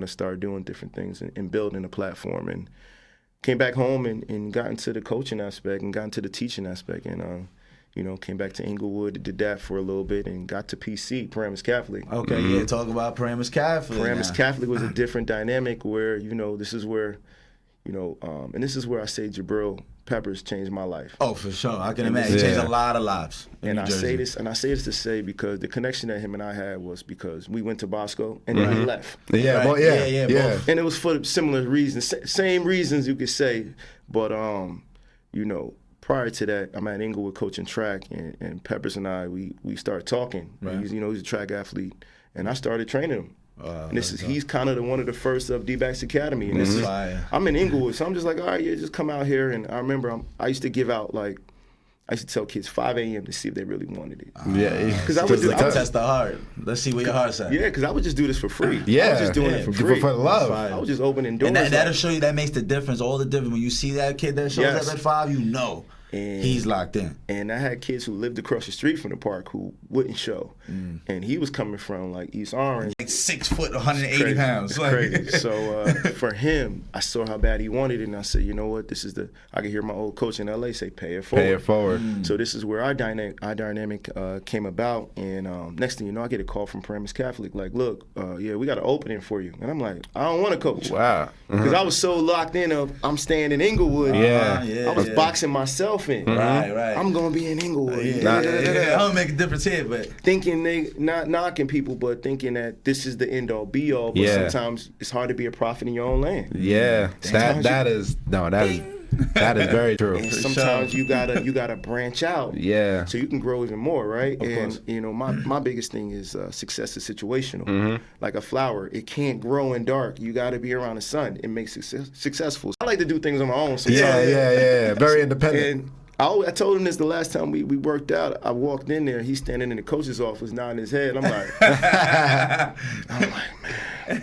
want to start doing different things and building a platform. And came back home and got into the coaching aspect and got into the teaching aspect. And, came back to Inglewood, did that for a little bit, and got to PC, Paramus Catholic. Okay, yeah, talk about Paramus Catholic. Paramus Catholic was a different dynamic where, this is where, and this is where I say Jabril Peppers changed my life. Oh, for sure. I can imagine. He changed a lot of lives. And I say this to say because the connection that him and I had was because we went to Bosco and then we left. Yeah, Right. yeah. Both. And it was for similar reasons, same reasons you could say, but prior to that, I'm at Inglewood coaching track, and Peppers and I, we started talking. Right. He's a track athlete, and I started training him. And he's kind of one of the first of D-Backs Academy. And this is, I'm in Inglewood, so I'm just like, all right, yeah, just come out here. And I remember I used to give out, I used to tell kids 5 a.m. to see if they really wanted it. Because I would test the heart. Let's see where your heart's at. Yeah, because I would just do this for free. Yeah. I was just doing it for free. For love. I was just opening doors. And that'll show you, that makes the difference, all the difference. When you see that kid that shows up at 5, you know. And he's locked in. And I had kids who lived across the street from the park who wouldn't show. And he was coming from East Orange. 6 foot, 180 pounds. It's crazy. So for him, I saw how bad he wanted it, and I said, you know what, I could hear my old coach in LA say, pay it forward. Pay it forward. So this is where our dynamic came about. And next thing you know, I get a call from Paramus Catholic, look, we got an opening for you. And I'm like, I don't want to coach. Wow. Because I was so locked in of, I'm staying in Inglewood. I was boxing myself in. Right. I'm going to be in Inglewood. I don't make a difference here, but thinking they, not knocking people, but thinking that this is the end-all, be-all. But sometimes it's hard to be a prophet in your own land. Yeah. That is very true. And sometimes you gotta branch out. Yeah. So you can grow even more, right? Of course. My biggest thing is success is situational. Like a flower, it can't grow in dark. You got to be around the sun. It makes it successful. I like to do things on my own sometimes. Yeah. Very independent. And I told him this the last time we worked out. I walked in there. He's standing in the coach's office, nodding his head. I'm like, man,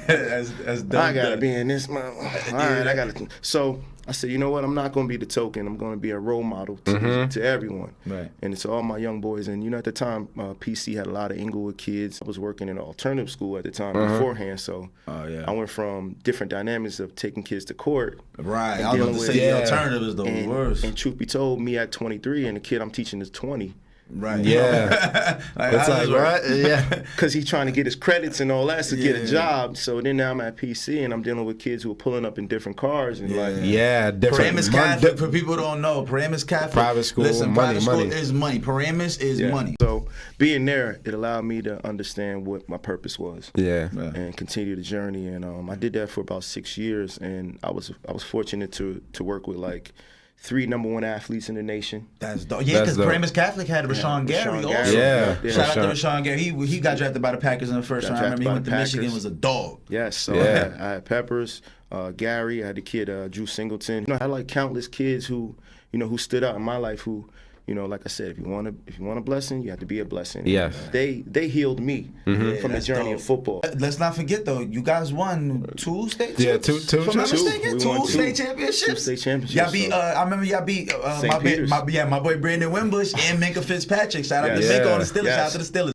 that's dumb. I gotta be in this. All right, I gotta. So I said, you know what? I'm not gonna be the token. I'm gonna be a role model to everyone. Right. And it's all my young boys. And at the time, PC had a lot of Inglewood kids. I was working in an alternative school at the time beforehand. So I went from different dynamics of taking kids to court. Right. I was about to say the alternative is the worst. And truth be told, me at 23 and the kid I'm teaching is 20. Right. Yeah. It's right? Yeah. Because he's trying to get his credits and all that to get a job. So then now I'm at PC and I'm dealing with kids who are pulling up in different cars and different. Paramus Catholic, for people who don't know, Paramus Catholic. Private school, listen, private school money. is money. Paramus is money. So being there, it allowed me to understand what my purpose was. Yeah. And continue the journey. And I did that for about 6 years. And I was fortunate to work with 3 #1 athletes in the nation. That's dope. Yeah, because Paramus Catholic had Rashawn Gary also. Yeah. Shout out to Rashawn Gary. He got drafted by the Packers in the first round. I remember he went to Michigan, was a dog. Yes. So I had Peppers, Gary. I had the kid Drew Singleton. I had countless kids who stood out in my life who, like I said, if you want a blessing, you have to be a blessing. Yes. They healed me from the journey of football. Let's not forget though, you guys won 2 state championships. Yeah, two. If I'm not mistaken, 2 state championships. 2 state championships. Y'all beat. I remember y'all beat my boy Brandon Wimbush and Minka Fitzpatrick. Shout out to Minka on the Steelers. Shout out to the Steelers.